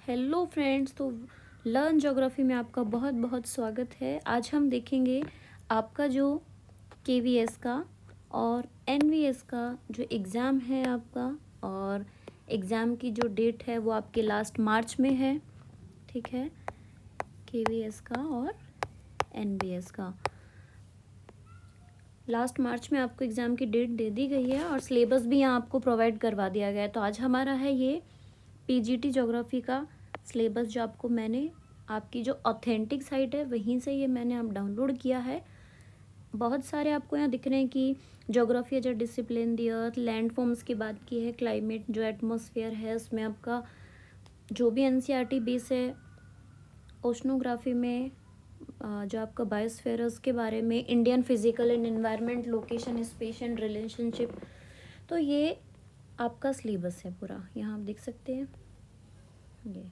Hello friends. तो learn geography में आपका बहुत बहुत स्वागत है। आज हम देखेंगे आपका जो केवीएस का और एनवीएस का जो एग्ज़ाम है आपका, और एग्ज़ाम की जो डेट है वो आपके लास्ट मार्च में है। ठीक है, केवीएस का और एनवीएस का लास्ट मार्च में आपको एग्ज़ाम की डेट दे दी गई है और सिलेबस भी यहाँ आपको प्रोवाइड करवा दिया गया है। तो आज हमारा है ये पीजीटी ज्योग्राफी का सिलेबस, जो आपको मैंने आपकी जो ऑथेंटिक साइट है वहीं से ये मैंने आप डाउनलोड किया है। बहुत सारे आपको यहाँ दिख रहे हैं कि geography as a discipline, the earth, land forms की बात की है, क्लाइमेट, जो एटमॉस्फेयर है उसमें आपका जो भी एनसीईआरटी बेस है, ओशनोग्राफी में जो आपका बायोस्फीयर है उसके बारे में, Indian physical and environment, location, space and relationship. तो ये आपका सिलेबस है पूरा, यहाँ आप देख सकते हैं। ये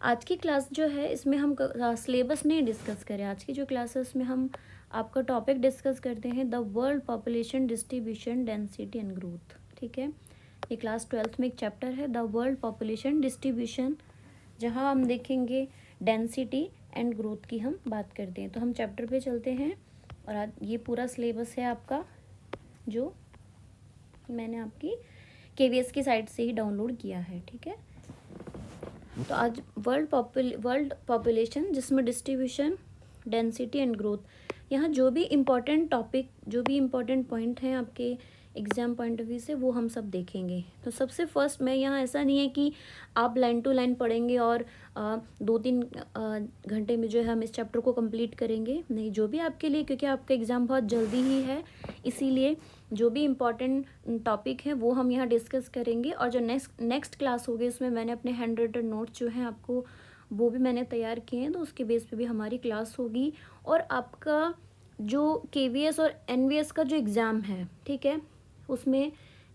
आज की क्लास जो है इसमें हम सिलेबस नहीं डिस्कस करें। आज की जो क्लास है उसमें हम आपका टॉपिक डिस्कस करते हैं, the world population distribution, density and growth. ठीक है, ये क्लास 12th में एक चैप्टर है द वर्ल्ड पॉपुलेशन डिस्ट्रीब्यूशन, जहाँ हम देखेंगे डेंसिटी एंड ग्रोथ की हम बात करते हैं। तो हम चैप्टर पे चलते हैं और आज ये पूरा सिलेबस है आपका, जो मैंने आपकी केवीएस की साइट से ही डाउनलोड किया है। ठीक है, तो आज वर्ल्ड पॉपुलेशन, जिसमें डिस्ट्रीब्यूशन, डेंसिटी एंड ग्रोथ, यहाँ जो भी इम्पोर्टेंट टॉपिक, जो भी इम्पोर्टेंट पॉइंट हैं आपके एग्जाम पॉइंट ऑफ व्यू से, वो हम सब देखेंगे। तो सबसे फर्स्ट मैं यहाँ, ऐसा नहीं है कि आप लाइन टू लाइन पढ़ेंगे और 2-3 घंटे में जो है हम इस चैप्टर को कंप्लीट करेंगे, नहीं। जो भी आपके लिए, क्योंकि आपका एग्ज़ाम बहुत जल्दी ही है, इसीलिए जो भी इम्पॉर्टेंट टॉपिक है वो हम यहाँ डिस्कस करेंगे। और जो नेक्स्ट क्लास होगी उसमें मैंने अपने हैंड रिटन नोट्स जो हैं आपको वो भी मैंने तैयार किए हैं, तो उसके बेस पे भी हमारी क्लास होगी। और आपका जो केवीएस और एनवीएस का जो एग्ज़ाम है, ठीक है, उसमें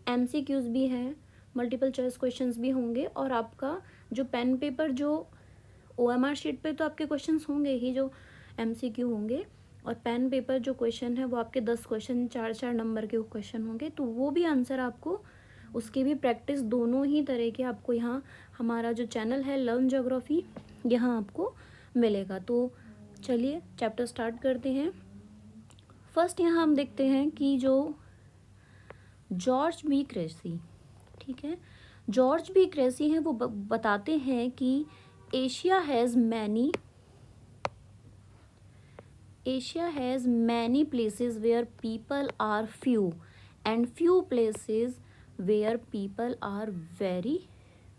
एमसीक्यूज़ भी हैं, मल्टीपल चॉइस क्वेश्चंस भी होंगे, और आपका जो पेन पेपर, जो ओएमआर शीट पे तो आपके क्वेश्चंस होंगे ही जो एमसीक्यू होंगे, और पेन पेपर जो क्वेश्चन है वो आपके 10 क्वेश्चन, 4-4 नंबर के क्वेश्चन होंगे। तो वो भी आंसर आपको, उसकी भी प्रैक्टिस, दोनों ही तरह के आपको यहाँ हमारा जो चैनल है लर्न ज्योग्राफी, यहाँ आपको मिलेगा। तो चलिए चैप्टर स्टार्ट करते हैं। फर्स्ट यहाँ हम देखते हैं कि जो जॉर्ज बी क्रेसी, ठीक है, जॉर्ज बी क्रेसी हैं, वो बताते हैं कि Asia has many places where people are few and few places where people are very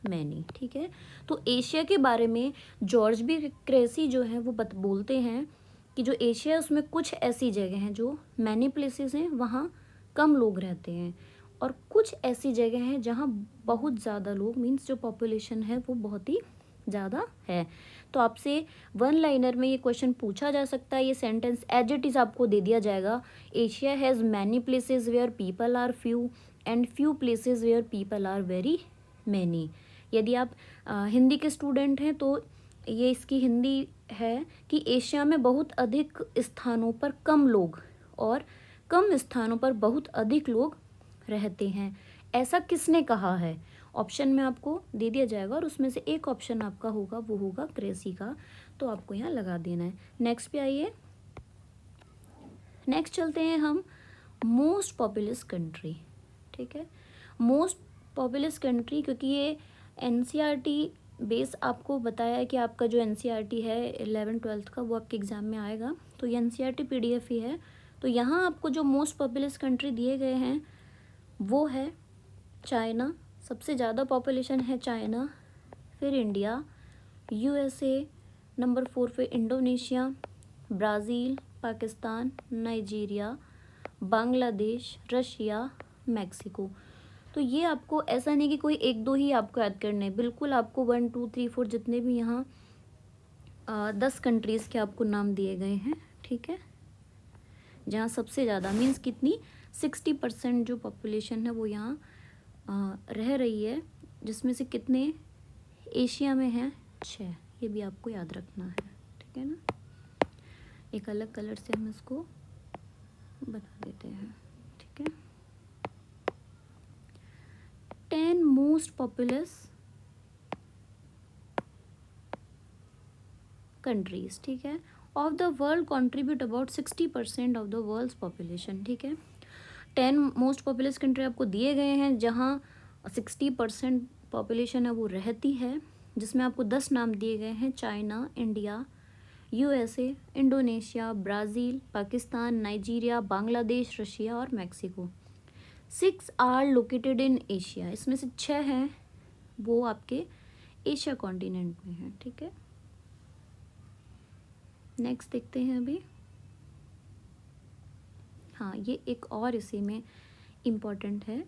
many। ठीक है, तो एशिया के बारे में जॉर्ज बी क्रेसी जो है वो बोलते हैं कि जो एशिया है उसमें कुछ ऐसी जगह हैं जो मैनी प्लेसेस हैं, वहाँ कम लोग रहते हैं, और कुछ ऐसी जगह हैं जहाँ बहुत ज़्यादा लोग, मीन्स जो पॉपुलेशन है वो बहुत ही ज़्यादा है। तो आपसे वन लाइनर में ये क्वेश्चन पूछा जा सकता है, ये सेंटेंस एज इट इज़ आपको दे दिया जाएगा, Asia has many places where people are few and few places where people are very many. यदि आप हिंदी के स्टूडेंट हैं तो ये इसकी हिंदी है कि एशिया में बहुत अधिक स्थानों पर कम लोग और कम स्थानों पर बहुत अधिक लोग रहते हैं। ऐसा किसने कहा है? ऑप्शन में आपको दे दिया जाएगा और उसमें से एक ऑप्शन आपका होगा, वो होगा क्रेसी का। तो आपको यहाँ लगा देना है। नेक्स्ट पे आइए, नेक्स्ट चलते हैं हम मोस्ट पॉपुलस कंट्री। ठीक है, मोस्ट पॉपुलस कंट्री, क्योंकि ये एनसीईआरटी बेस आपको बताया है कि आपका जो एनसीईआरटी है 11th-12th का वो आपके एग्ज़ाम में आएगा, तो ये एनसीईआरटी पीडीएफ ही है। तो यहाँ आपको जो मोस्ट पॉपुलस कंट्री दिए गए हैं वो है चाइना, सबसे ज़्यादा पॉपुलेशन है चाइना, फिर इंडिया, यूएसए, नंबर 4 पे Indonesia, Brazil, Pakistan, Nigeria, Bangladesh, Russia, Mexico. तो ये आपको, ऐसा नहीं कि कोई 1-2 ही आपको याद करने, बिल्कुल आपको 1, 2, 3, 4 जितने भी यहाँ 10 कंट्रीज़ के आपको नाम दिए गए हैं। ठीक है, जहाँ सबसे ज़्यादा, मीन्स कितनी, 60% जो पॉपुलेशन है वो यहाँ रह रही है, जिसमें से कितने एशिया में हैं, 6। ये भी आपको याद रखना है। ठीक है ना, एक अलग कलर से हम इसको बना देते हैं। ठीक है, 10 मोस्ट पॉपुलस कंट्रीज, ठीक है, of the world contribute about 60% of the world's population, ठीक है। 10 मोस्ट पॉपुलस कंट्री आपको दिए गए हैं जहाँ 60% पॉपुलेशन है वो रहती है, जिसमें आपको 10 नाम दिए गए हैं: China, India, USA, Indonesia, Brazil, Pakistan, Nigeria, Bangladesh, Russia और Mexico. 6 are located in Asia, इसमें से 6 हैं वो आपके एशिया कॉन्टिनेंट में हैं, ठीक है। नेक्स्ट देखते हैं अभी। हाँ, ये एक और इसी में इम्पॉर्टेंट है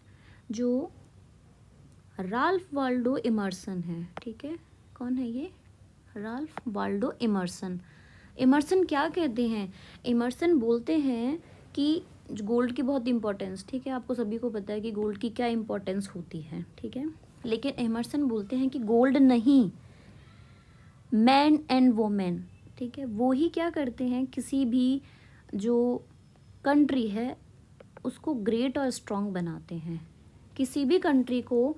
जो राल्फ वाल्डो इमर्सन है, ठीक है। कौन है ये? Ralph Waldo immersion. इमर्सन क्या कहते हैं? इमर्सन बोलते हैं कि गोल्ड की बहुत इंपॉर्टेंस, ठीक है, आपको सभी को पता है कि गोल्ड की क्या इंपॉर्टेंस होती है, ठीक है, लेकिन इमर्सन बोलते हैं कि गोल्ड नहीं, मैन एंड वोमेन, ठीक है, वो ही क्या करते हैं, किसी भी जो कंट्री है उसको ग्रेट और स्ट्रॉन्ग बनाते हैं। किसी भी कंट्री को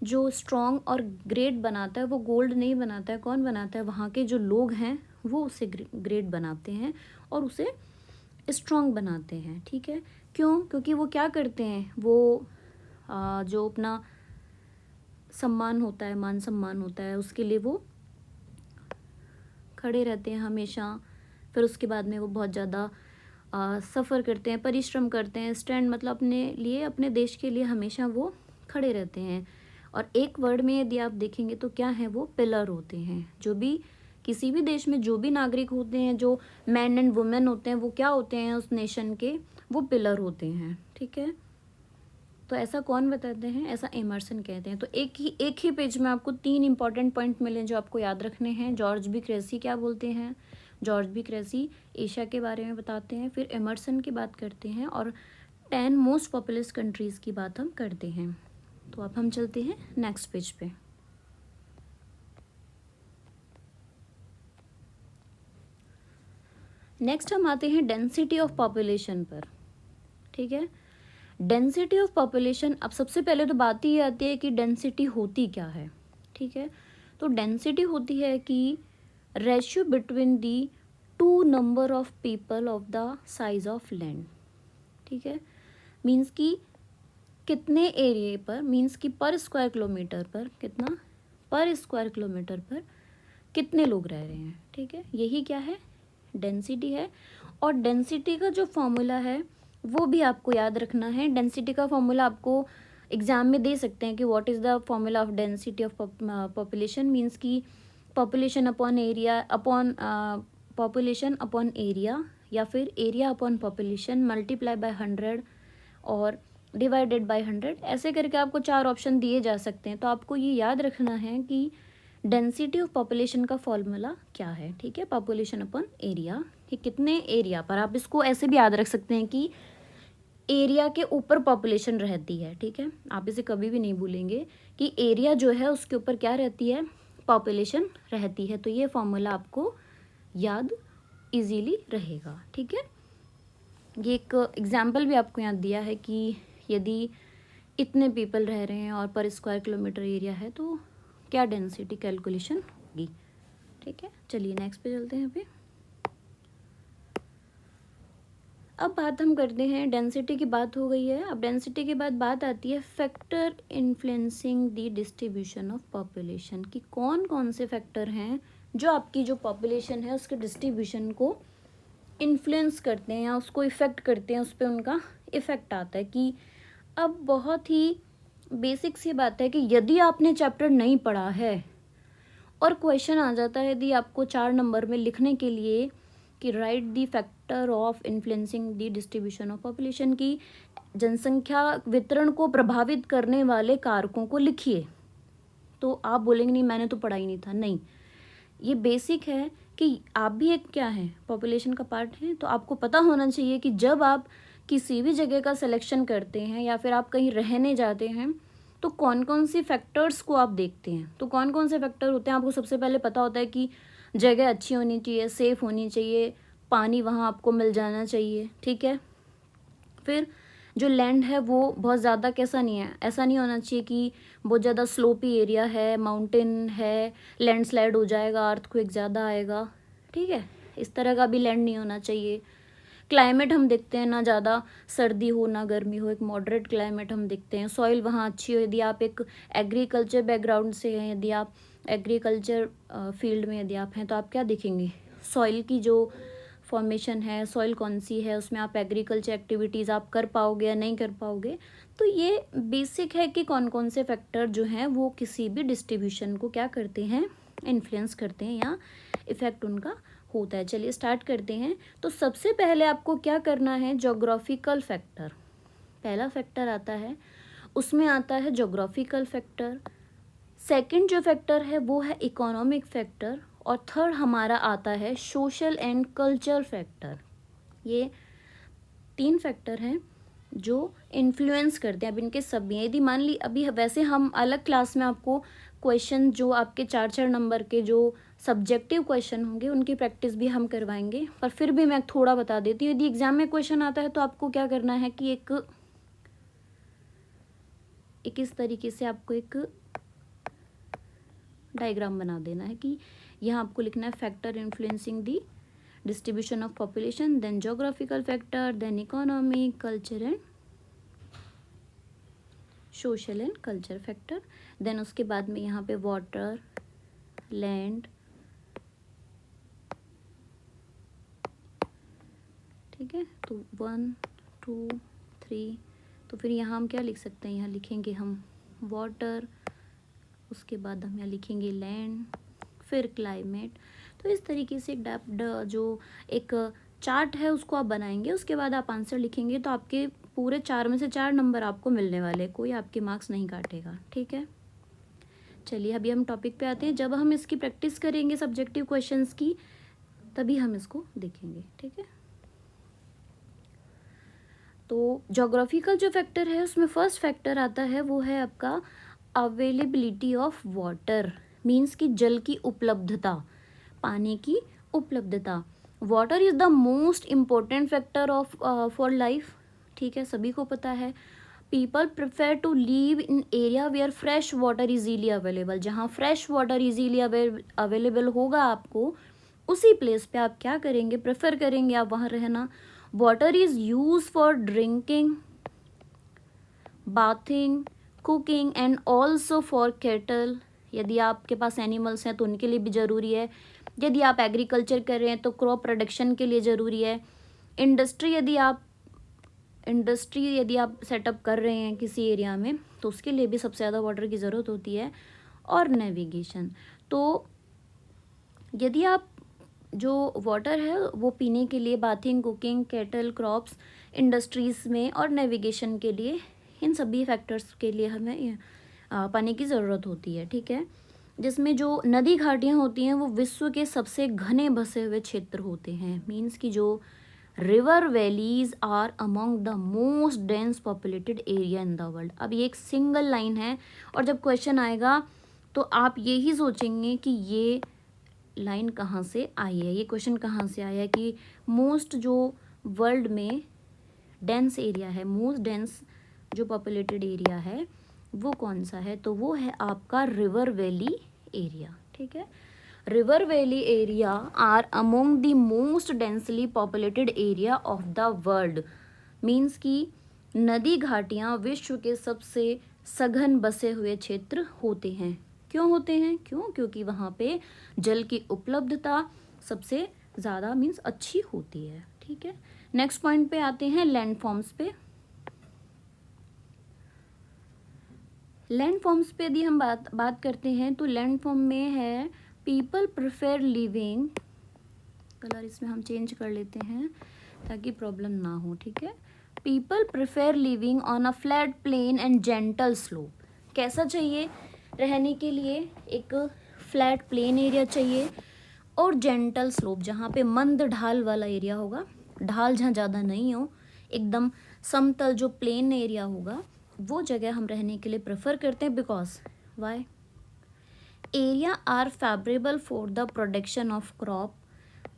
जो स्ट्रॉन्ग और ग्रेट बनाता है वो गोल्ड नहीं बनाता है, कौन बनाता है? वहाँ के जो लोग हैं वो उसे ग्रेट बनाते हैं और उसे स्ट्रॉन्ग बनाते हैं, ठीक है। क्यों? क्योंकि वो क्या करते हैं, वो जो अपना सम्मान होता है, मान सम्मान होता है, उसके लिए वो खड़े रहते हैं हमेशा। फिर उसके बाद में वो बहुत ज़्यादा सफ़र करते हैं, परिश्रम करते हैं, स्टैंड मतलब अपने लिए, अपने देश के लिए हमेशा वो खड़े रहते हैं। और एक वर्ड में यदि आप देखेंगे तो क्या है, वो पिलर होते हैं। जो भी किसी भी देश में जो भी नागरिक होते हैं, जो मैन एंड वुमेन होते हैं, वो क्या होते हैं उस नेशन के, वो पिलर होते हैं, ठीक है। तो ऐसा कौन बताते हैं? ऐसा इमर्सन कहते हैं। तो एक ही पेज में आपको 3 इंपॉर्टेंट पॉइंट मिले जो आपको याद रखने हैं। जॉर्ज बी क्रेसी क्या बोलते हैं? जॉर्ज बी क्रेसी एशिया के बारे में बताते हैं, फिर इमर्सन की बात करते हैं और 10 मोस्ट पॉपुलस कंट्रीज़ की बात हम करते हैं। तो अब हम चलते हैं नेक्स्ट पेज पे। नेक्स्ट हम आते हैं डेंसिटी ऑफ पॉपुलेशन पर, ठीक है। डेंसिटी ऑफ पॉपुलेशन, अब सबसे पहले तो बात ही आती है कि डेंसिटी होती क्या है, ठीक है। तो डेंसिटी होती है कि ratio between the 2 number of people of the size of land, ठीक है। मीन्स कि कितने एरिया पर, मीन्स कि पर स्क्वायर किलोमीटर पर कितना, पर स्क्वायर किलोमीटर पर कितने लोग रह रहे हैं, ठीक है। यही क्या है, डेंसिटी है। और डेंसिटी का जो फॉर्मूला है वो भी आपको याद रखना है। डेंसिटी का फॉर्मूला आपको एग्जाम में दे सकते हैं कि what is the formula of density of population, means कि population upon area upon population upon area, या फिर area upon population multiply by 100 और डिवाइडेड बाय 100, ऐसे करके आपको 4 ऑप्शन दिए जा सकते हैं। तो आपको ये याद रखना है कि डेंसिटी ऑफ पॉपुलेशन का फॉर्मूला क्या है, ठीक है। पॉपुलेशन अपॉन एरिया, कि कितने एरिया पर, आप इसको ऐसे भी याद रख सकते हैं कि एरिया के ऊपर पॉपुलेशन रहती है, ठीक है। आप इसे कभी भी नहीं भूलेंगे कि एरिया जो है उसके ऊपर क्या रहती है, पॉपुलेशन रहती है। तो ये फॉर्मूला आपको याद इजीली रहेगा, ठीक है। ये एक एग्जाम्पल भी आपको यहाँ दिया है कि यदि इतने पीपल रह रहे हैं और पर स्क्वायर किलोमीटर एरिया है तो क्या डेंसिटी कैलकुलेशन होगी, ठीक है। चलिए नेक्स्ट पे चलते हैं। अभी अब बात हम करते हैं, डेंसिटी की बात हो गई है, अब डेंसिटी के बाद बात आती है factor influencing the distribution of population, कि कौन कौन से फैक्टर हैं जो आपकी जो पॉपुलेशन है उसके डिस्ट्रीब्यूशन को इन्फ्लुएंस करते हैं या उसको इफ़ेक्ट करते हैं, उस पर उनका इफ़ेक्ट आता है। कि अब बहुत ही बेसिक सी बात है कि यदि आपने चैप्टर नहीं पढ़ा है और क्वेश्चन आ जाता है यदि आपको 4 नंबर में लिखने के लिए कि right the factor of influencing the distribution of population, की जनसंख्या वितरण को प्रभावित करने वाले कारकों को लिखिए, तो आप बोलेंगे नहीं मैंने तो पढ़ा ही नहीं था। नहीं, ये बेसिक है कि आप भी एक क्या है, पॉपुलेशन का पार्ट है। तो आपको पता होना चाहिए कि जब आप किसी भी जगह का सिलेक्शन करते हैं या फिर आप कहीं रहने जाते हैं तो कौन कौन सी फैक्टर्स को आप देखते हैं। तो कौन कौन से फैक्टर होते हैं, आपको सबसे पहले पता होता है कि जगह अच्छी होनी चाहिए, सेफ़ होनी चाहिए, पानी वहाँ आपको मिल जाना चाहिए, ठीक है। फिर जो लैंड है वो बहुत ज़्यादा कैसा नहीं है, ऐसा नहीं होना चाहिए कि बहुत ज़्यादा स्लोपी एरिया है, माउंटेन है, लैंडस्लाइड हो जाएगा, अर्थक्वेक ज़्यादा आएगा, ठीक है। इस तरह का भी लैंड नहीं होना चाहिए। क्लाइमेट हम देखते हैं, ना ज़्यादा सर्दी हो ना गर्मी हो, एक मॉडरेट क्लाइमेट हम देखते हैं। सॉइल वहाँ अच्छी हो, यदि आप एक एग्रीकल्चर बैकग्राउंड से हैं, यदि आप एग्रीकल्चर फील्ड में यदि आप हैं, तो आप क्या देखेंगे, सॉइल की जो फॉर्मेशन है, सॉइल कौन सी है, उसमें आप एग्रीकल्चर एक्टिविटीज़ आप कर पाओगे या नहीं कर पाओगे। तो ये बेसिक है कि कौन कौन से फैक्टर जो हैं वो किसी भी डिस्ट्रीब्यूशन को क्या करते हैं, इन्फ्लुएंस करते हैं या इफ़ेक्ट उनका होता है। चलिए स्टार्ट करते हैं। तो सबसे पहले आपको क्या करना है, ज्योग्राफिकल फैक्टर पहला फैक्टर आता है, उसमें आता है ज्योग्राफिकल फैक्टर। सेकंड जो फैक्टर है वो है इकोनॉमिक फैक्टर, और थर्ड हमारा आता है सोशल एंड कल्चर फैक्टर। ये 3 फैक्टर हैं जो इन्फ्लुएंस करते हैं। अब इनके सभी, यदि मान ली अभी वैसे हम अलग क्लास में आपको क्वेश्चन जो आपके 4-4 नंबर के जो सब्जेक्टिव क्वेश्चन होंगे उनकी प्रैक्टिस भी हम करवाएंगे, पर फिर भी मैं थोड़ा बता देती हूँ। यदि एग्जाम में क्वेश्चन आता है तो आपको क्या करना है कि एक इस तरीके से आपको एक डायग्राम बना देना है कि यहाँ आपको लिखना है factor influencing the distribution of population, then geographical factor, then economic, culture and social and culture factor. Then उसके बाद में यहाँ पे वाटर, लैंड, ठीक है। तो 1 2 3, तो फिर यहाँ हम क्या लिख सकते हैं, यहाँ लिखेंगे हम वाटर, उसके बाद हम यहाँ लिखेंगे लैंड, फिर क्लाइमेट। तो इस तरीके से जो एक चार्ट है उसको आप बनाएंगे, उसके बाद आप आंसर लिखेंगे, तो आपके पूरे 4 में से 4 नंबर आपको मिलने वाले, कोई आपके मार्क्स नहीं काटेगा, ठीक है। चलिए अभी हम टॉपिक पे आते हैं। जब हम इसकी प्रैक्टिस करेंगे सब्जेक्टिव क्वेश्चंस की, तभी हम इसको देखेंगे, ठीक है। तो ज्योग्राफिकल जो फैक्टर है उसमें फर्स्ट फैक्टर आता है वो है आपका अवेलेबिलिटी ऑफ वाटर, मीन्स कि जल की उपलब्धता, पानी की उपलब्धता। Water is the most important factor of for life, ठीक है, सभी को पता है। People prefer to live in area where fresh water easily available, जहाँ फ्रेश वाटर इजीली अवेलेबल होगा आपको, उसी प्लेस पे आप क्या करेंगे, प्रेफर करेंगे आप वहाँ रहना। Water is use for drinking, bathing, cooking and also for cattle, यदि आपके पास एनिमल्स हैं तो उनके लिए भी ज़रूरी है। यदि आप एग्रीकल्चर कर रहे हैं तो क्रॉप प्रोडक्शन के लिए ज़रूरी है। इंडस्ट्री यदि आप सेटअप कर रहे हैं किसी एरिया में तो उसके लिए भी सबसे ज़्यादा वाटर की ज़रूरत होती है। और नेविगेशन, तो यदि आप जो वाटर है वो पीने के लिए, bathing, cooking, cattle, crops, industries में और नेविगेशन के लिए, इन सभी फैक्टर्स के लिए हमें पानी की ज़रूरत होती है, ठीक है। जिसमें जो नदी घाटियाँ होती हैं वो विश्व के सबसे घने बसे हुए क्षेत्र होते हैं, मीन्स कि जो river valleys are among the most dense populated area in the world. अब ये एक सिंगल लाइन है, और जब क्वेश्चन आएगा तो आप यही सोचेंगे कि ये लाइन कहाँ से आई है, ये क्वेश्चन कहाँ से आया है कि मोस्ट जो वर्ल्ड में डेंस एरिया है, मोस्ट डेंस जो पॉपुलेटेड एरिया है वो कौन सा है, तो वो है आपका रिवर वैली एरिया, ठीक है। River valley area are among the most densely populated area of the world, means कि नदी घाटियाँ विश्व के सबसे सघन बसे हुए क्षेत्र होते हैं। क्यों होते हैं, क्योंकि वहाँ पे जल की उपलब्धता सबसे ज़्यादा मीन्स अच्छी होती है, ठीक है। नेक्स्ट पॉइंट पे आते हैं लैंडफॉर्म्स पे। लैंडफॉर्म्स पे यदि हम बात करते हैं तो लैंडफॉर्म में है पीपल प्रेफर लिविंग, कलर इसमें हम चेंज कर लेते हैं ताकि प्रॉब्लम ना हो, ठीक है। People prefer living on a flat plain and gentle slope. कैसा चाहिए रहने के लिए, एक फ्लैट प्लेन एरिया चाहिए और जेंटल स्लोप, जहाँ पे मंद ढाल वाला एरिया होगा, ढाल जहाँ ज़्यादा नहीं हो, एकदम समतल जो प्लेन एरिया होगा वो जगह हम रहने के लिए प्रेफर करते हैं। Because why, area are favourable for the production of crop,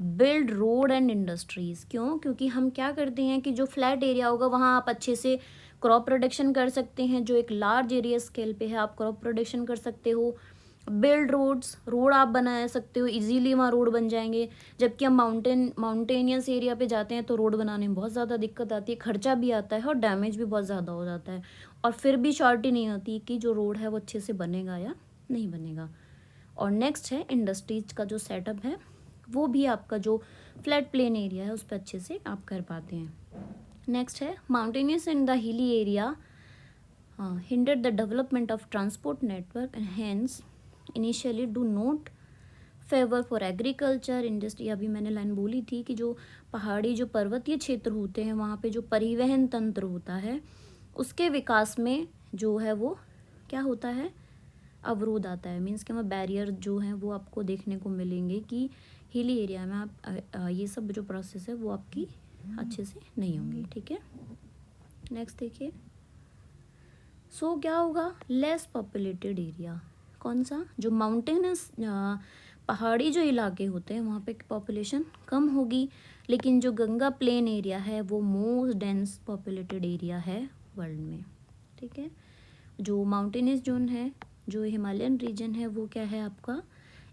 build road and industries. क्यों, क्योंकि हम क्या करते हैं कि जो फ्लैट एरिया होगा वहाँ आप अच्छे से क्रॉप प्रोडक्शन कर सकते हैं, जो एक लार्ज एरिया स्केल पे है आप क्रॉप प्रोडक्शन कर सकते हो, बिल्ड रोड्स, रोड आप बना सकते हो इजीली, वहाँ रोड बन जाएंगे। जबकि हम माउंटेनियस एरिया पे जाते हैं तो रोड बनाने में बहुत ज़्यादा दिक्कत आती है, खर्चा भी आता है और डैमेज भी बहुत ज़्यादा हो जाता है, और फिर भी श्योरिटी नहीं होती कि जो रोड है वो अच्छे से बनेगा या नहीं बनेगा। और नेक्स्ट है इंडस्ट्रीज का जो सेटअप है, वो भी आपका जो फ्लैट प्लेन एरिया है उस पर अच्छे से आप कर पाते हैं। नेक्स्ट है mountainous and the hilly area hinder the development of transport network and hence initially do not favour for agriculture industry. अभी मैंने लाइन बोली थी कि जो पहाड़ी जो पर्वतीय क्षेत्र होते हैं वहाँ पे जो परिवहन तंत्र होता है उसके विकास में जो है वो क्या होता है, अवरोध आता है। मीन्स कि वहाँ बैरियर जो हैं वो आपको देखने को मिलेंगे कि हिली एरिया में आप ये सब जो प्रोसेस है वो आपकी अच्छे से नहीं होंगी। ठीक है, नेक्स्ट देखिए। सो क्या होगा, लेस पॉपुलेटेड एरिया, कौन सा, जो माउंटेनस पहाड़ी जो इलाके होते हैं वहाँ पे पॉपुलेशन कम होगी, लेकिन जो गंगा प्लेन एरिया है वो मोस्ट डेंस पॉपुलेटेड एरिया है वर्ल्ड में। ठीक है, जो माउंटेनस जोन है, जो हिमालयन रीजन है वो क्या है आपका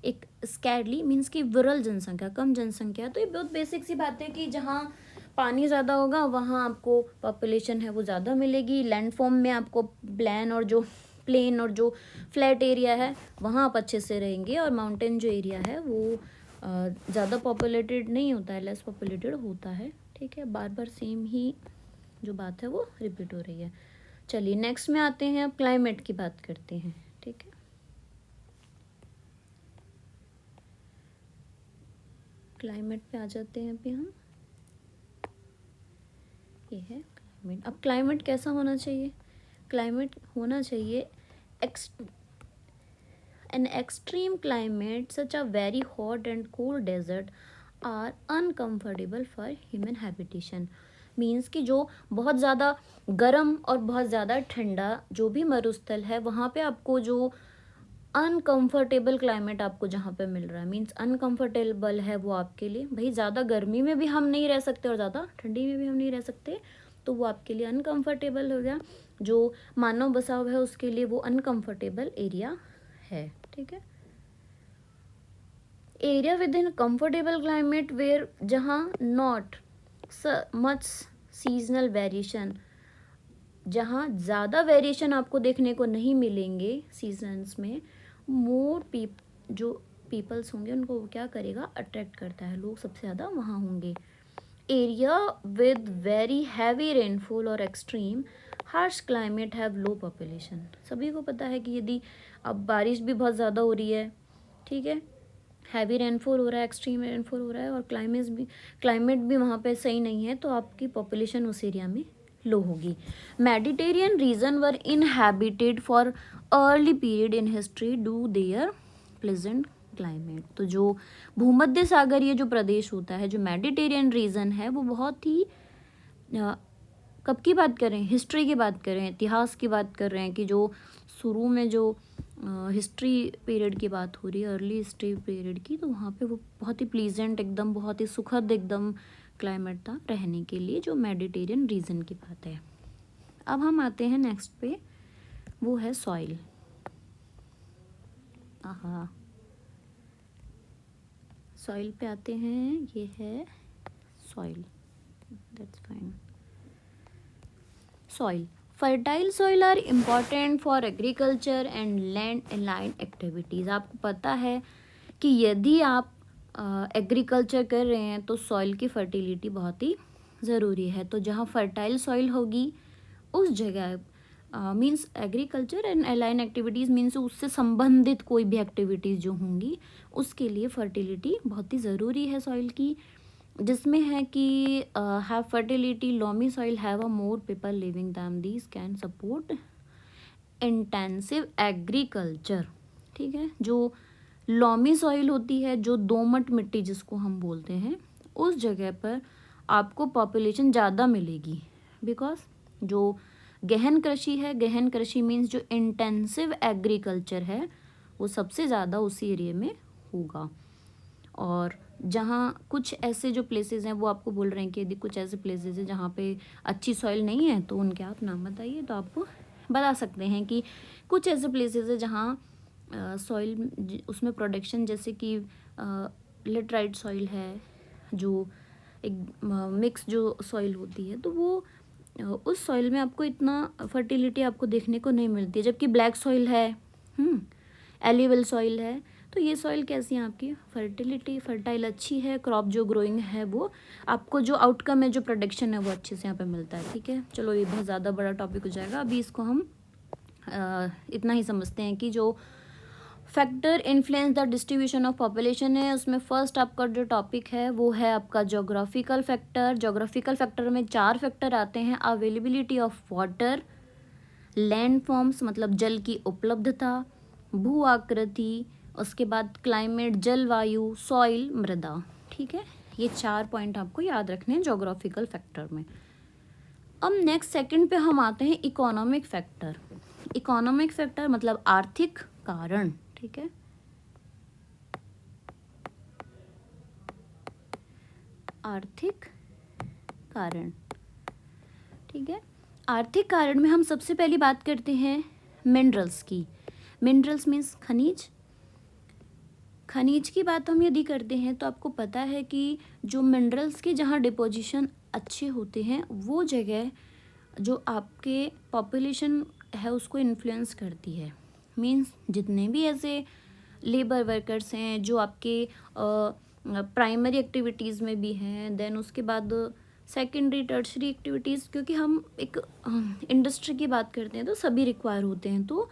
एक स्कैर्ली मीन्स की विरल जनसंख्या, कम जनसंख्या। तो ये बहुत बेसिक सी बात है कि जहाँ पानी ज़्यादा होगा वहाँ आपको पॉपुलेशन है वो ज़्यादा मिलेगी। लैंडफॉर्म में आपको प्लेन और जो फ्लैट एरिया है वहाँ आप अच्छे से रहेंगे, और माउंटेन जो एरिया है वो ज़्यादा पॉपुलेटेड नहीं होता है, लेस पॉपुलेटेड होता है। ठीक है, बार बार सेम ही जो बात है वो रिपीट हो रही है। चलिए नेक्स्ट में आते हैं, अब क्लाइमेट की बात करते हैं। ठीक है, क्लाइमेट पे आ जाते हैं अभी हम। ये है क्लाइमेट। अब क्लाइमेट कैसा होना चाहिए, क्लाइमेट होना चाहिए an extreme climate such a very hot and cold desert are uncomfortable for human habitation। Means कि जो बहुत ज़्यादा गर्म और बहुत ज़्यादा ठंडा जो भी मरुस्थल है वहाँ पे आपको जो अनकंफर्टेबल क्लाइमेट आपको जहाँ पे मिल रहा है, मीन्स अनकंफर्टेबल है वो आपके लिए। भाई ज़्यादा गर्मी में भी हम नहीं रह सकते और ज़्यादा ठंडी में भी हम नहीं रह सकते, तो वो आपके लिए अनकंफर्टेबल हो गया। जो मानव बसाव है उसके लिए वो अनकंफर्टेबल एरिया है। ठीक है, area with in comfortable climate where जहाँ नॉट मच सीजनल वेरिएशन, जहाँ ज़्यादा वेरिएशन आपको देखने को नहीं मिलेंगे सीजन्स में, मोर जो पीपल्स होंगे उनको वो क्या करेगा, अट्रैक्ट करता है, लोग सबसे ज़्यादा वहाँ होंगे। Area with very heavy rainfall और extreme harsh climate have low population. सभी को पता है कि यदि अब बारिश भी बहुत ज़्यादा हो रही है, ठीक है, हैवी रेनफॉल हो रहा है, एक्सट्रीम रेनफॉल हो रहा है, और क्लाइमेट भी वहाँ पे सही नहीं है, तो आपकी पॉपुलेशन उस एरिया में लो होगी। Mediterranean reason were inhabited for early period in history do their pleasant climate. तो जो भूमध्य सागरीय जो प्रदेश होता है, जो मेडिटेरियन रीजन है, वो बहुत ही कब की बात कर रहे हैं, हिस्ट्री की बात कर रहे हैं, इतिहास की बात कर रहे हैं, कि जो शुरू में जो हिस्ट्री पीरियड की बात हो रही है, अर्ली हिस्ट्री पीरियड की, तो वहाँ पे वो बहुत ही प्लीजेंट एकदम, बहुत ही सुखद एकदम क्लाइमेट था रहने के लिए, जो मेडिटेरियन रीजन की बात है। अब हम आते हैं नेक्स्ट पे, वो है सॉइल। सॉइल पे आते हैं, ये है soil, that's fine. Soil, fertile soil are important for agriculture and land aligned activities. आपको पता है कि यदि आप एग्रीकल्चर कर रहे हैं तो सॉइल की फर्टिलिटी बहुत ही ज़रूरी है। तो जहाँ फर्टाइल सॉइल होगी उस जगह means agriculture and align activities means उससे संबंधित कोई भी एक्टिविटीज़ जो होंगी उसके लिए फर्टिलिटी बहुत ही ज़रूरी है सॉइल की, जिसमें है कि have fertility loamy soil have a more people living them these can support intensive agriculture. ठीक है, जो लॉमी सॉइल होती है, जो दोमट मिट्टी जिसको हम बोलते हैं, उस जगह पर आपको पॉपुलेशन ज़्यादा मिलेगी, बिकॉज जो गहन कृषि है, गहन कृषि मीन्स जो इंटेंसिव एग्रीकल्चर है वो सबसे ज़्यादा उसी एरिया में होगा। और जहाँ कुछ ऐसे जो प्लेसेस हैं वो आपको बोल रहे हैं कि यदि कुछ ऐसे प्लेसेस हैं जहाँ पे अच्छी सॉइल नहीं है तो उनके आप नाम बताइए, तो आपको बता सकते हैं कि कुछ ऐसे प्लेसेस है जहाँ सॉइल उसमें प्रोडक्शन, जैसे कि लेटराइट सॉइल है, जो एक मिक्स जो सॉइल होती है, तो वो उस सॉइल में आपको इतना फर्टिलिटी आपको देखने को नहीं मिलती है। जबकि ब्लैक सॉइल है, एलिवल सॉइल है, तो ये सॉइल कैसी है आपकी, फर्टिलिटी फर्टाइल अच्छी है, क्रॉप जो ग्रोइंग है वो आपको जो आउटकम है, जो प्रोडक्शन है वो अच्छे से यहाँ पे मिलता है। ठीक है, चलो ये बहुत ज़्यादा बड़ा टॉपिक हो जाएगा, अभी इसको हम इतना ही समझते हैं कि जो factor influence the distribution of population है, उसमें फर्स्ट आपका जो टॉपिक है वो है आपका जोग्राफिकल फैक्टर। जोग्राफिकल फैक्टर में 4 फैक्टर आते हैं, availability of water, land forms मतलब जल की उपलब्धता, भू आकृति, उसके बाद क्लाइमेट जलवायु, सॉइल मृदा। ठीक है, ये 4 पॉइंट आपको याद रखने हैं जोग्राफिकल फैक्टर में। अब नेक्स्ट सेकंड पे हम आते हैं इकोनॉमिक फैक्टर। इकोनॉमिक फैक्टर मतलब आर्थिक कारण। ठीक है, आर्थिक कारण। ठीक है, आर्थिक कारण में हम सबसे पहली बात करते हैं मिनरल्स की। मिनरल्स मीन्स खनिज। खनिज की बात हम यदि करते हैं तो आपको पता है कि जो मिनरल्स के जहाँ डिपोजिशन अच्छे होते हैं वो जगह जो आपके पॉपुलेशन है उसको इन्फ्लुएंस करती है। मीन्स जितने भी ऐसे लेबर वर्कर्स हैं जो आपके प्राइमरी एक्टिविटीज़ में भी हैं, देन उसके बाद सेकेंडरी टर्शरी एक्टिविटीज़, क्योंकि हम एक इंडस्ट्री की बात करते हैं तो सभी रिक्वायर होते हैं, तो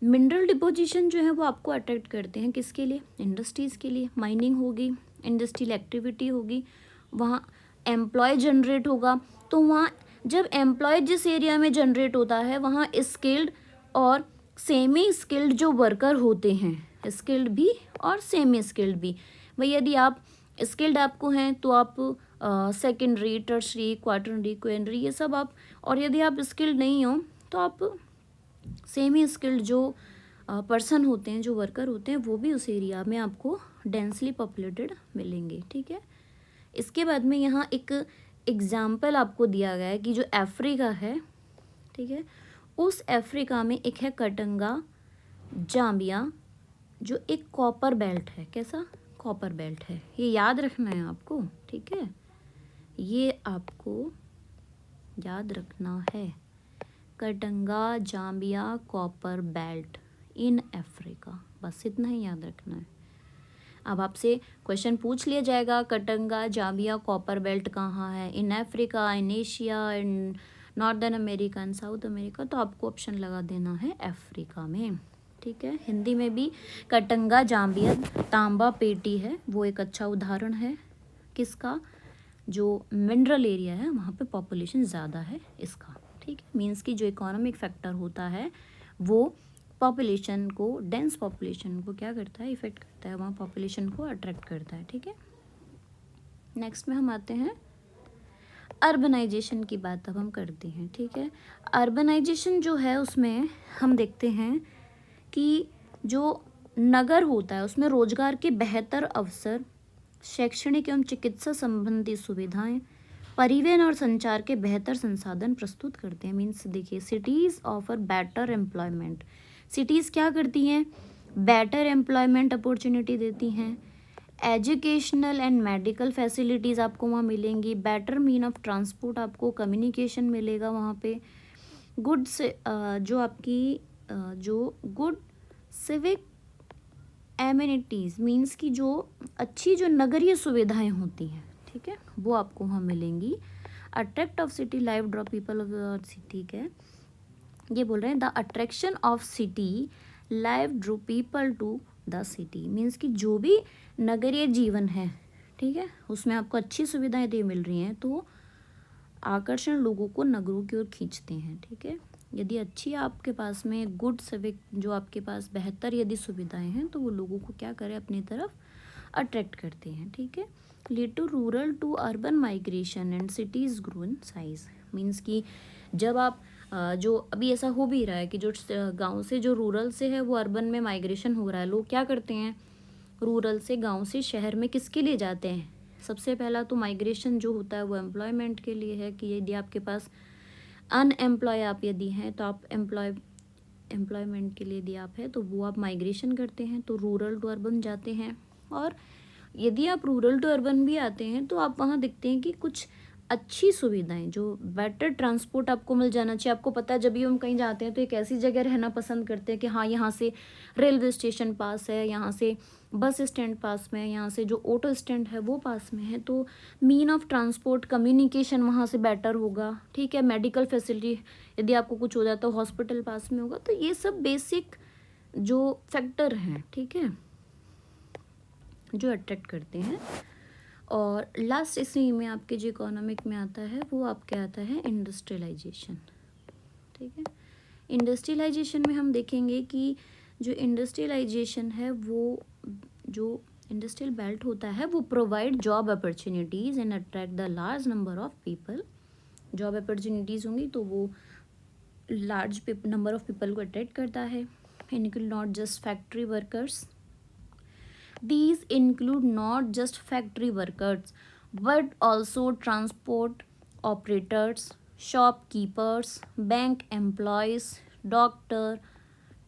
मिनरल डिपोजिशन जो है वो आपको अट्रैक्ट करते हैं किसके लिए, इंडस्ट्रीज़ के लिए। माइनिंग होगी, इंडस्ट्रियल एक्टिविटी होगी, वहाँ एम्प्लॉय जनरेट होगा, तो वहाँ जब एम्प्लॉय जिस एरिया में जनरेट होता है वहाँ स्किल्ड और सेमी स्किल्ड जो वर्कर होते हैं, स्किल्ड भी और सेमी स्किल्ड भी, वही यदि आप स्किल्ड आपको हैं तो आप सेकेंडरी टर्शरी क्वार्टरनरी क्वेनरी ये सब आप, और यदि आप स्किल्ड नहीं हो तो आप सेमी स्किल्ड जो पर्सन होते हैं, जो वर्कर होते हैं, वो भी उस एरिया में आपको डेंसली पॉपुलेटेड मिलेंगे। ठीक है, इसके बाद में यहाँ एक एग्जाम्पल आपको दिया गया है कि जो अफ्रीका है, ठीक है, उस अफ्रीका में एक है कटंगा जाम्बिया, जो एक कॉपर बेल्ट है। कैसा, कॉपर बेल्ट है, ये याद रखना है आपको। ठीक है, ये आपको याद रखना है, Katanga Zambia copper belt in Africa, बस इतना ही याद रखना है। अब आपसे क्वेश्चन पूछ लिया जाएगा कटंगा जाम्बिया कॉपर बेल्ट कहाँ है, in Africa, in Asia, in northern America, in south America, तो आपको ऑप्शन लगा देना है अफ्रीका में। ठीक है, हिंदी में भी कटंगा जाम्बिया तांबा पेटी है, वो एक अच्छा उदाहरण है किसका, जो मिनरल एरिया है वहाँ पे पॉपुलेशन ज़्यादा है इसका। ठीक है, मीन्स की जो इकोनॉमिक फैक्टर होता है वो पॉपुलेशन को, डेंस पॉपुलेशन को क्या करता है, इफेक्ट करता है, वहाँ पॉपुलेशन को अट्रैक्ट करता है। ठीक है, नेक्स्ट में हम आते हैं अर्बनाइजेशन की बात अब हम करते हैं। ठीक है, अर्बनाइजेशन जो है उसमें हम देखते हैं कि जो नगर होता है उसमें रोजगार के बेहतर अवसर, शैक्षणिक एवं चिकित्सा संबंधी सुविधाएं, परिवहन और संचार के बेहतर संसाधन प्रस्तुत करते हैं। मीन्स देखिए, cities offer better employment. Cities क्या करती हैं, बेटर एम्प्लॉयमेंट अपॉर्चुनिटी देती हैं, एजुकेशनल एंड मेडिकल फैसिलिटीज़ आपको वहाँ मिलेंगी, बेटर मीन ऑफ ट्रांसपोर्ट, आपको कम्युनिकेशन मिलेगा वहाँ पे, गुड्स जो आपकी जो गुड सिविक एमिनिटीज़ मीन्स की जो अच्छी जो नगरीय सुविधाएं होती हैं, ठीक है, वो आपको वहाँ मिलेंगी। Attract of city life draw people of city, ठीक है, ये बोल रहे हैं the attraction of city life drew people to the city, means कि जो भी नगरीय जीवन है, ठीक है, उसमें आपको अच्छी सुविधाएं दे मिल रही हैं तो आकर्षण लोगों को नगरों की ओर खींचते हैं। ठीक है, यदि अच्छी आपके पास में गुड सिविक जो आपके पास बेहतर यदि सुविधाएं हैं तो वो लोगों को क्या करें, अपनी तरफ अट्रैक्ट करते हैं। ठीक है, lead to rural to urban migration and cities grow in size, means कि जब आप जो अभी ऐसा हो भी रहा है कि जो गांव से जो रूरल से है वो अर्बन में माइग्रेशन हो रहा है, लोग क्या करते हैं, रूरल से गांव से शहर में किसके लिए जाते हैं, सबसे पहला तो माइग्रेशन जो होता है वो एम्प्लॉयमेंट के लिए है कि यदि आपके पास अनएम्प्लॉय आप यदि हैं तो आप एम्प्लॉय एम्प्लॉयमेंट के लिए यदि आप है तो वो आप माइग्रेशन करते हैं तो रूरल टू अर्बन जाते हैं। और यदि आप रूरल टू अर्बन भी आते हैं तो आप वहाँ देखते हैं कि कुछ अच्छी सुविधाएं, जो बेटर ट्रांसपोर्ट आपको मिल जाना चाहिए। आपको पता है जब भी हम कहीं जाते हैं तो एक ऐसी जगह रहना पसंद करते हैं कि हाँ यहाँ से रेलवे स्टेशन पास है, यहाँ से बस स्टैंड पास में है, यहाँ से जो ऑटो स्टैंड है वो पास में है, तो मीन ऑफ ट्रांसपोर्ट कम्युनिकेशन वहाँ से बेटर होगा। ठीक है, मेडिकल फैसिलिटी यदि आपको कुछ हो जाता है हॉस्पिटल पास में होगा। तो ये सब बेसिक जो फैक्टर हैं, ठीक है, जो अट्रैक्ट करते हैं। और लास्ट इसी में आपके जो इकोनॉमिक में आता है वो आपके आता है इंडस्ट्रियलाइजेशन। ठीक है, इंडस्ट्रियलाइजेशन में हम देखेंगे कि जो इंडस्ट्रियलाइजेशन है वो जो इंडस्ट्रियल बेल्ट होता है वो provide job opportunities and attract the large number of people. Job opportunities होंगी तो वो लार्ज नंबर ऑफ पीपल को अट्रैक्ट करता है। Include not just factory workers, these include not just factory workers but also transport operators, shopkeepers, bank employees, doctor,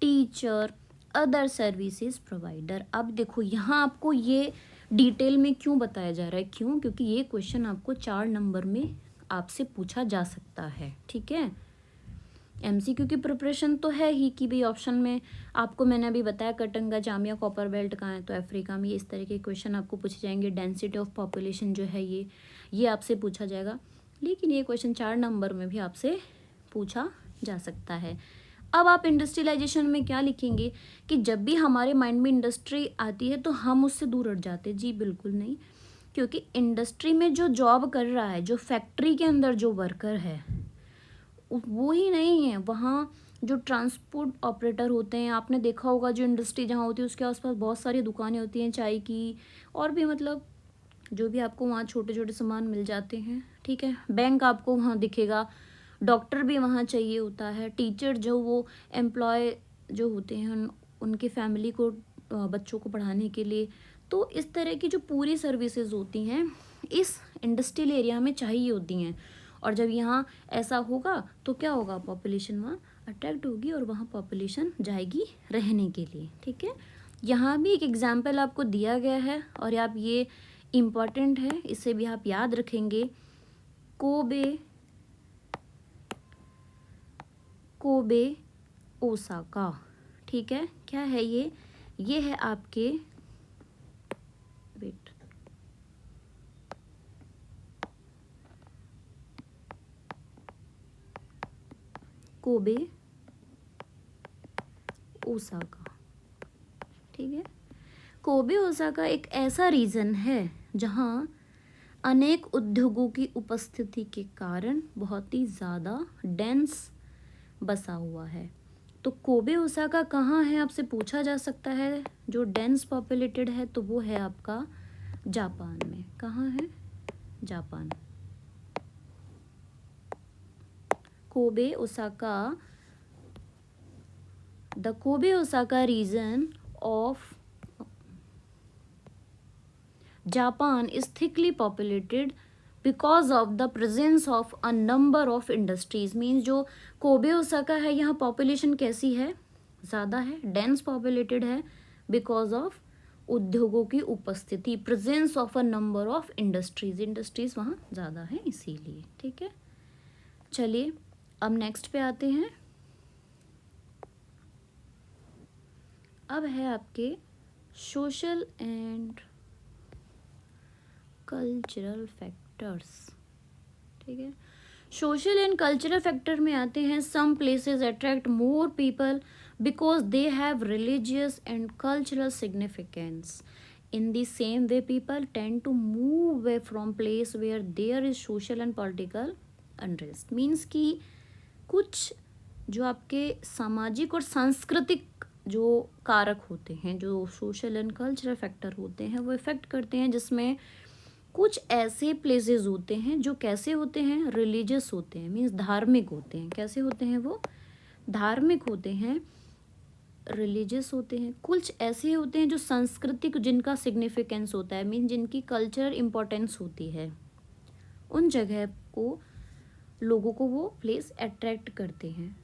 teacher, other services provider. अब देखो यहाँ आपको ये डिटेल में क्यों बताया जा रहा है, क्यों, क्योंकि ये क्वेश्चन आपको 4 नंबर में आपसे पूछा जा सकता है। ठीक है, एमसीक्यू की प्रिपरेशन तो है ही कि भाई ऑप्शन में आपको मैंने अभी बताया कटंगा, जामिया, कॉपर बेल्ट कहाँ है, तो अफ्रीका में। इस तरह के क्वेश्चन आपको पूछे जाएंगे। डेंसिटी ऑफ पॉपुलेशन जो है ये आपसे पूछा जाएगा, लेकिन ये क्वेश्चन 4 नंबर में भी आपसे पूछा जा सकता है। अब आप इंडस्ट्रियलाइजेशन में क्या लिखेंगे कि जब भी हमारे माइंड में इंडस्ट्री आती है तो हम उससे दूर हट जाते हैं। जी बिल्कुल नहीं, क्योंकि इंडस्ट्री में जो जॉब कर रहा है, जो फैक्ट्री के अंदर जो वर्कर है वो ही नहीं है, वहाँ जो ट्रांसपोर्ट ऑपरेटर होते हैं, आपने देखा होगा जो इंडस्ट्री जहाँ होती है उसके आसपास बहुत सारी दुकानें होती हैं चाय की, और भी मतलब जो भी आपको वहाँ छोटे छोटे सामान मिल जाते हैं। ठीक है, बैंक आपको वहाँ दिखेगा, डॉक्टर भी वहाँ चाहिए होता है, टीचर जो वो एम्प्लॉय जो होते हैं उनके फैमिली को बच्चों को पढ़ाने के लिए। तो इस तरह की जो पूरी सर्विसेज होती हैं इस इंडस्ट्रियल एरिया में चाहिए होती हैं। और जब यहाँ ऐसा होगा तो क्या होगा, पॉपुलेशन वहाँ अट्रैक्ट होगी और वहाँ पॉपुलेशन जाएगी रहने के लिए। ठीक है, यहाँ भी एक एग्जाम्पल आपको दिया गया है और आप ये इम्पॉर्टेंट है, इसे भी आप याद रखेंगे। Kobe Osaka. ठीक है, क्या है ये है आपके वेट कोबे ओसाका। ठीक है, कोबे ओसाका एक ऐसा रीजन है जहाँ अनेक उद्योगों की उपस्थिति के कारण बहुत ही ज़्यादा डेंस बसा हुआ है। तो कोबे ओसाका कहाँ है आपसे पूछा जा सकता है। जो डेंस पॉपुलेटेड है तो वो है आपका जापान में। कहाँ है, Japan. Kobe Osaka, the Kobe Osaka region of Japan is thickly populated because of the presence of a number of industries। Means जो कोबे ओसाका है यहाँ पॉपुलेशन कैसी है, ज़्यादा है, डेंस पॉपुलेटेड है, बिकॉज ऑफ उद्योगों की उपस्थिति, presence of a number of industries वहाँ ज़्यादा है इसीलिए। ठीक है, चलिए अब नेक्स्ट पे आते हैं। अब है आपके सोशल एंड कल्चरल फैक्टर्स। ठीक है, सोशल एंड कल्चरल फैक्टर में आते हैं some places attract more people because they have religious and cultural significance. In the same way people tend to move away from place where there is social and political unrest. Means कि कुछ जो आपके सामाजिक और सांस्कृतिक जो कारक होते हैं, जो सोशल एंड कल्चरल फैक्टर होते हैं, वो इफेक्ट करते हैं, जिसमें कुछ ऐसे प्लेसेस होते हैं जो कैसे होते हैं, रिलीजियस होते हैं, मीन्स धार्मिक होते हैं। कैसे होते हैं वो, धार्मिक होते हैं, रिलीजियस होते हैं। कुछ ऐसे होते हैं जो सांस्कृतिक, जिनका सिग्निफिकेंस होता है, मीन जिनकी कल्चरल इम्पोर्टेंस होती है। उन जगह को लोगों को वो प्लेस अट्रैक्ट करते हैं।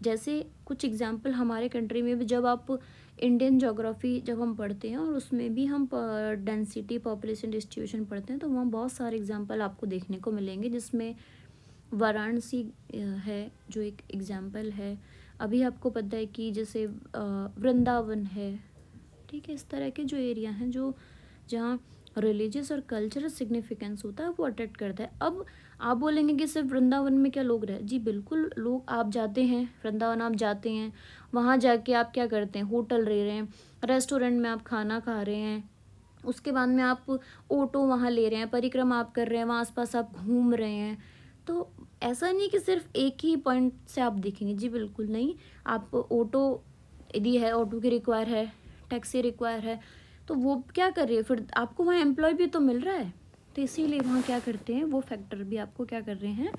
जैसे कुछ एग्जाम्पल हमारे कंट्री में भी, जब आप इंडियन ज्योग्राफी जब हम पढ़ते हैं और उसमें भी हम डेंसिटी पॉपुलेशन डिस्ट्रीब्यूशन पढ़ते हैं, तो वहाँ बहुत सारे एग्जाम्पल आपको देखने को मिलेंगे, जिसमें वाराणसी है जो एक एग्जाम्पल है। अभी आपको पता है कि जैसे वृंदावन है, ठीक है। इस तरह के जो एरिया हैं जो जहाँ रिलीजियस और कल्चरल सिग्निफिकेंस होता है वो अट्रैक्ट करता है। अब आप बोलेंगे कि सिर्फ वृंदावन में क्या लोग रहे, जी बिल्कुल, लोग, आप जाते हैं वृंदावन, आप जाते हैं, वहाँ जाके आप क्या करते हैं, होटल रह रहे हैं, रेस्टोरेंट में आप खाना खा रहे हैं, उसके बाद में आप ऑटो वहाँ ले रहे हैं, परिक्रमा आप कर रहे हैं, वहाँ आसपास आप घूम रहे हैं। तो ऐसा नहीं कि सिर्फ एक ही पॉइंट से आप देखेंगे, जी बिल्कुल नहीं। आप ऑटो यदि है, ऑटो की रिक्वायर है, टैक्सी रिक्वायर है, तो वो क्या कर रही है, फिर आपको वहाँ एम्प्लॉय भी तो मिल रहा है। तो इसीलिए वहाँ क्या करते हैं, वो फैक्टर भी आपको क्या कर रहे हैं,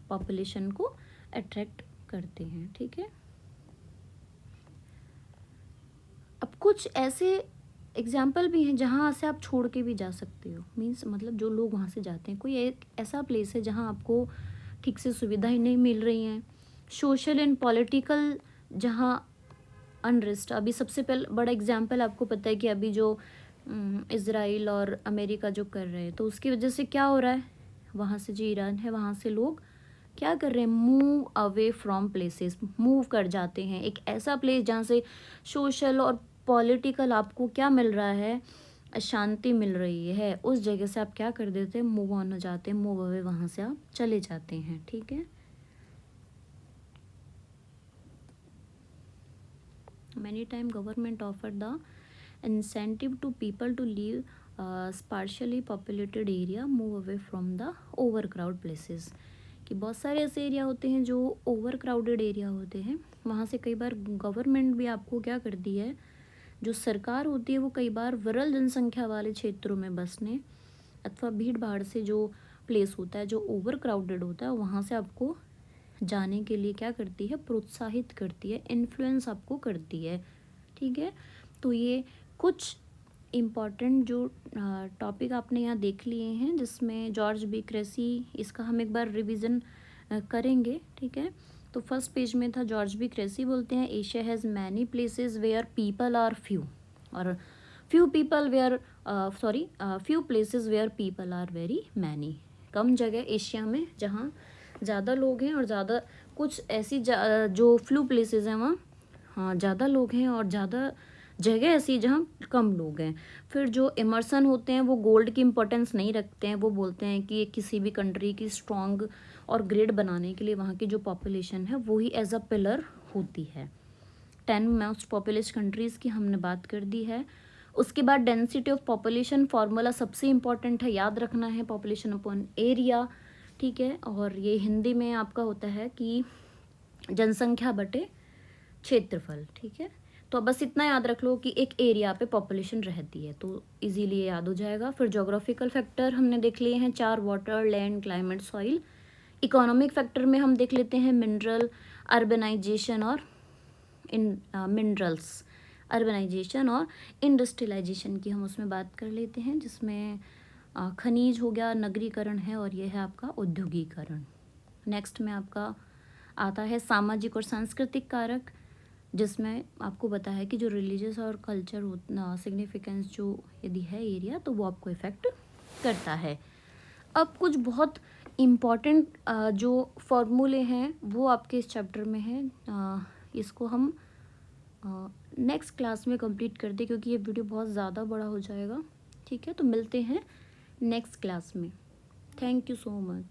पॉपुलेशन को अट्रैक्ट करते हैं, ठीक है। अब कुछ ऐसे एग्जाम्पल भी हैं जहाँ से आप छोड़ के भी जा सकते हो, मीन्स मतलब जो लोग वहाँ से जाते हैं, कोई एक ऐसा प्लेस है जहाँ आपको ठीक से सुविधाएं नहीं मिल रही हैं, सोशल एंड पॉलिटिकल जहाँ अनरेस्ट। अभी सबसे पहले बड़ा एग्जाम्पल आपको पता है कि अभी जो इज़राइल और अमेरिका जो कर रहे हैं, तो उसकी वजह से क्या हो रहा है, वहाँ से जो ईरान है वहाँ से लोग क्या कर रहे हैं, move away from places, move कर जाते हैं। एक ऐसा प्लेस जहाँ से सोशल और पॉलिटिकल आपको क्या मिल रहा है, शांति मिल रही है, उस जगह से आप क्या कर देते हैं, मूव ऑन हो जाते हैं, मूव अवे, वहाँ से आप चले जाते हैं, ठीक है। Many time government offer the incentive to people to leave sparsely populated area, move away from the overcrowd places। कि बहुत सारे ऐसे एरिया होते हैं जो ओवर क्राउडेड एरिया होते हैं, वहाँ से कई बार गवर्नमेंट भी आपको क्या करती है, जो सरकार होती है वो कई बार विरल जनसंख्या वाले क्षेत्रों में बसने अथवा भीड़ भाड़ से जो प्लेस होता है, जो ओवर क्राउडेड होता है, वहाँ से आपको जाने के लिए क्या करती है, प्रोत्साहित करती है, इन्फ्लुएंस आपको करती है, ठीक है। तो ये कुछ इम्पॉर्टेंट जो टॉपिक आपने यहाँ देख लिए हैं, जिसमें जॉर्ज बी क्रेसी, इसका हम एक बार रिवीजन करेंगे, ठीक है। तो फर्स्ट पेज में था, जॉर्ज बी क्रेसी बोलते हैं Asia has many places where people are few, और few people where few places where people are very many. कम जगह एशिया में जहाँ ज़्यादा लोग हैं, और ज़्यादा कुछ ऐसी जो फ्लू प्लेसेस हैं वहाँ हाँ ज़्यादा लोग हैं, और ज़्यादा जगह ऐसी जहाँ कम लोग हैं। फिर जो इमर्सन होते हैं वो गोल्ड की इम्पोर्टेंस नहीं रखते हैं, वो बोलते हैं कि किसी भी कंट्री की स्ट्रॉन्ग और ग्रेड बनाने के लिए वहाँ की जो पॉपुलेशन है वो ही एज अ पिलर होती है। 10 मोस्ट पॉपुलेस कंट्रीज़ की हमने बात कर दी है। उसके बाद डेंसिटी ऑफ पॉपुलेशन फार्मूला सबसे इम्पॉर्टेंट है, याद रखना है, पॉपुलेशन अपॉन एरिया, ठीक है। और ये हिंदी में आपका होता है कि जनसंख्या बटे क्षेत्रफल, ठीक है। तो बस इतना याद रख लो कि एक एरिया पे पॉपुलेशन रहती है, तो इजीली ये याद हो जाएगा। फिर ज्योग्राफिकल फैक्टर हमने देख लिए हैं 4, water, land, climate, soil. Economic factor में हम देख लेते हैं मिनरल, अर्बनाइजेशन और मिनरल्स, अर्बनाइजेशन और इंडस्ट्रियलाइजेशन की हम उसमें बात कर लेते हैं, जिसमें खनिज हो गया, नगरीकरण है, और यह है आपका औद्योगिकरण। नेक्स्ट में आपका आता है सामाजिक और सांस्कृतिक कारक, जिसमें आपको पता है कि जो रिलीजियस और कल्चर सिग्निफिकेंस जो यदि है एरिया, तो वो आपको इफ़ेक्ट करता है। अब कुछ बहुत इम्पॉर्टेंट जो फॉर्मूले हैं वो आपके इस चैप्टर में हैं, इसको हम नेक्स्ट क्लास में कंप्लीट कर दें, क्योंकि ये वीडियो बहुत ज़्यादा बड़ा हो जाएगा, ठीक है। तो मिलते हैं नेक्स्ट क्लास में। Thank you so much.